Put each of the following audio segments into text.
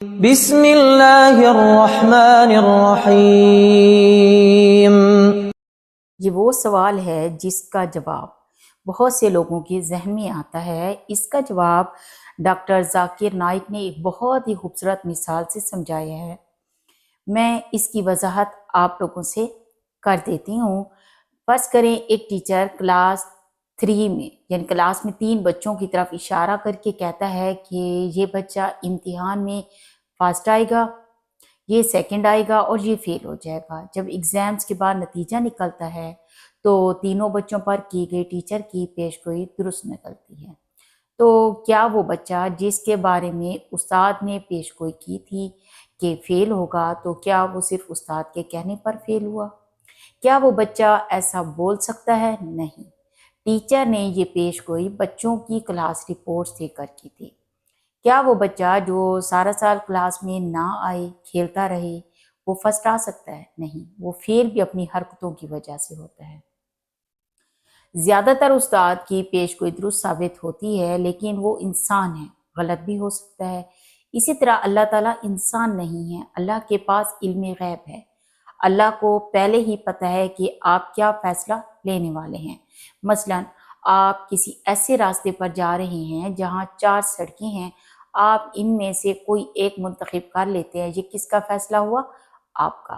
بسم اللہ الرحمن الرحیم۔ یہ وہ سوال ہے جس کا جواب بہت سے لوگوں کے ذہن میں آتا ہے۔ اس کا جواب ڈاکٹر ذاکر نائک نے ایک بہت ہی خوبصورت مثال سے سمجھایا ہے۔ میں اس کی وضاحت آپ لوگوں سے کر دیتی ہوں۔ فرض کریں ایک ٹیچر کلاس 3 میں یعنی کلاس میں 3 بچوں کی طرف اشارہ کر کے کہتا ہے کہ یہ بچہ امتحان میں فرسٹ آئے گا، یہ سیکنڈ آئے گا اور یہ فیل ہو جائے گا۔ جب ایگزامز کے بعد نتیجہ نکلتا ہے تو تینوں بچوں پر کی گئی ٹیچر کی پیش گوئی درست نکلتی ہے۔ تو کیا وہ بچہ جس کے بارے میں استاد نے پیش گوئی کی تھی کہ فیل ہوگا، تو کیا وہ صرف استاد کے کہنے پر فیل ہوا؟ کیا وہ بچہ ایسا بول سکتا ہے؟ نہیں۔ ٹیچر نے یہ پیش گوئی بچوں کی کلاس رپورٹس دے کر کی تھی۔ کیا وہ بچہ جو سارا سال کلاس میں نہ آئے، کھیلتا رہے، وہ فرسٹ آ سکتا ہے؟ نہیں، وہ فیل بھی اپنی حرکتوں کی وجہ سے ہوتا ہے۔ زیادہ تر استاد کی پیش گوئی درست ثابت ہوتی ہے، لیکن وہ انسان ہے، غلط بھی ہو سکتا ہے۔ اسی طرح اللہ تعالیٰ انسان نہیں ہے، اللہ کے پاس علم غیب ہے۔ اللہ کو پہلے ہی پتہ ہے کہ آپ کیا فیصلہ لینے والے ہیں۔ مثلا آپ کسی ایسے راستے پر جا رہے ہیں جہاں 4 سڑکیں ہیں، آپ ان میں سے کوئی ایک منتخب کر لیتے ہیں، یہ کس کا فیصلہ ہوا؟ آپ کا۔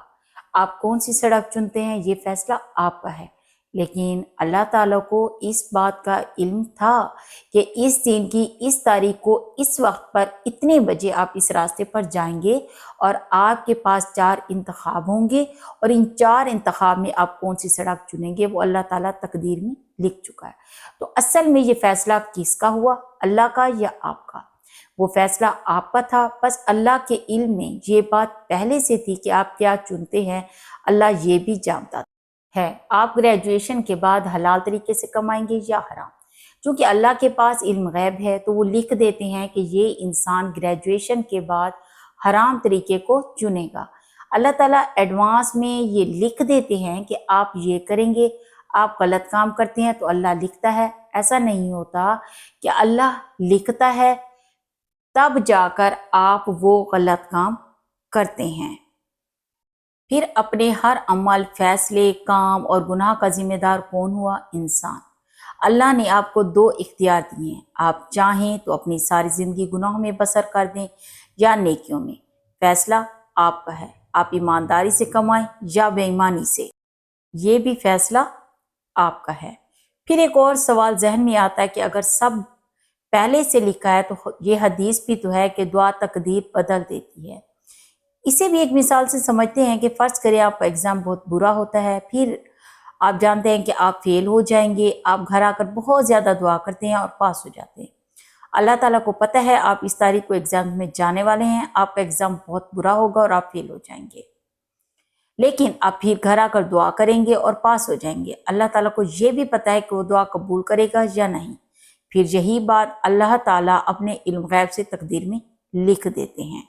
آپ کون سی سڑک چنتے ہیں، یہ فیصلہ آپ کا ہے۔ لیکن اللہ تعالیٰ کو اس بات کا علم تھا کہ اس دن کی اس تاریخ کو اس وقت پر اتنے بجے آپ اس راستے پر جائیں گے اور آپ کے پاس 4 انتخاب ہوں گے، اور ان 4 انتخاب میں آپ کون سی سڑک چنیں گے وہ اللہ تعالیٰ تقدیر میں لکھ چکا ہے۔ تو اصل میں یہ فیصلہ کس کا ہوا، اللہ کا یا آپ کا؟ وہ فیصلہ آپ کا تھا، بس اللہ کے علم میں یہ بات پہلے سے تھی کہ آپ کیا چنتے ہیں، اللہ یہ بھی جانتا ہے۔ آپ گریجویشن کے بعد حلال طریقے سے کمائیں گے یا حرام؟ چونکہ اللہ کے پاس علم غیب ہے تو وہ لکھ دیتے ہیں کہ یہ انسان گریجویشن کے بعد حرام طریقے کو چنے گا۔ اللہ تعالیٰ ایڈوانس میں یہ لکھ دیتے ہیں کہ آپ یہ کریں گے۔ آپ غلط کام کرتے ہیں تو اللہ لکھتا ہے۔ ایسا نہیں ہوتا کہ اللہ لکھتا ہے تب جا کر آپ وہ غلط کام کرتے ہیں۔ پھر اپنے ہر عمل، فیصلے، کام اور گناہ کا ذمہ دار کون ہوا؟ انسان۔ اللہ نے آپ کو 2 اختیار دیے ہیں، آپ چاہیں تو اپنی ساری زندگی گناہوں میں بسر کر دیں یا نیکیوں میں۔ فیصلہ آپ کا ہے، آپ ایمانداری سے کمائیں یا بے ایمانی سے، یہ بھی فیصلہ آپ کا ہے۔ پھر ایک اور سوال ذہن میں آتا ہے کہ اگر سب پہلے سے لکھا ہے تو یہ حدیث بھی تو ہے کہ دعا تقدیر بدل دیتی ہے۔ اسے بھی ایک مثال سے سمجھتے ہیں کہ فرض کریں آپ کا ایگزام بہت برا ہوتا ہے، پھر آپ جانتے ہیں کہ آپ فیل ہو جائیں گے، آپ گھر آ کر بہت زیادہ دعا کرتے ہیں اور پاس ہو جاتے ہیں۔ اللہ تعالیٰ کو پتہ ہے آپ اس تاریخ کو ایگزام میں جانے والے ہیں، آپ کا ایگزام بہت برا ہوگا اور آپ فیل ہو جائیں گے، لیکن آپ پھر گھر آ کر دعا کریں گے اور پاس ہو جائیں گے۔ اللہ تعالیٰ کو یہ بھی پتہ ہے کہ وہ دعا قبول کرے گا یا نہیں۔ پھر یہی بات اللہ تعالیٰ اپنے علم غیب سے تقدیر میں لکھ دیتے ہیں۔